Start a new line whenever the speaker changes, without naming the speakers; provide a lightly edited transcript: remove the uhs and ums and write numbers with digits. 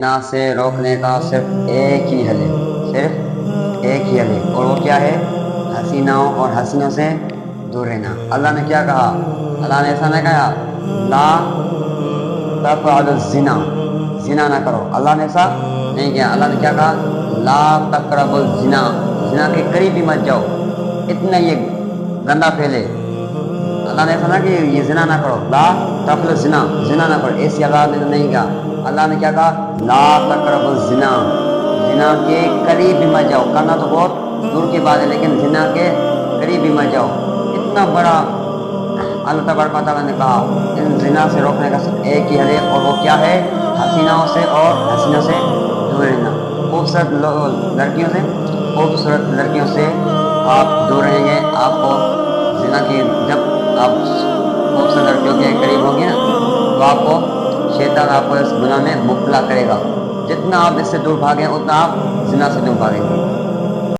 زنا سے روکنے کا صرف ایک ہی حل ہے، صرف ایک ہی حل ہے، اور وہ کیا ہے؟ حسیناؤں اور حسینوں سے دور رہنا۔ اللہ نے کیا کہا؟ اللہ نے ایسا نہیں کہا لا تفعلوا الزنا، زنا نہ کرو۔ اللہ نے ایسا نہیں کیا۔ اللہ نے کیا کہا؟ لا تقربوا الزنا، زنا کے قریب بھی مت جاؤ، اتنا یہ گندا پھیلے۔ اللہ نے ایسا نہ کہ یہ زنا نہ کرو، لا تفعلوا الزنا، زنا نہ کرو، ایسی اللہ نے نہیں کہا۔ اللہ نے کیا کہا؟ لا تقربوا الزنا، زنا کے قریب بھی مت جاؤ۔ کرنا تو بہت دور کی بات ہے، لیکن زنا کے قریب بھی مت جاؤ۔ اتنا بڑا اللہ تبارک و تعالیٰ نے کہا ان زنا سے روکنے کا صرف ایک ہی حل ہے، اور وہ کیا ہے؟ حسیناؤں سے اور حسینوں سے دور رہنا۔ خوبصورت لڑکیوں سے آپ دور رہیں گے۔ آپ کو زنا کی جب آپ خوبصورت لڑکیوں کے قریب ہوں گے نا، تو آپ کو شیطان آپ کو اس گناہ میں مبتلا کرے گا۔ جتنا آپ اس سے دور بھاگیں اتنا آپ زنا سے دور بھاگیں گے۔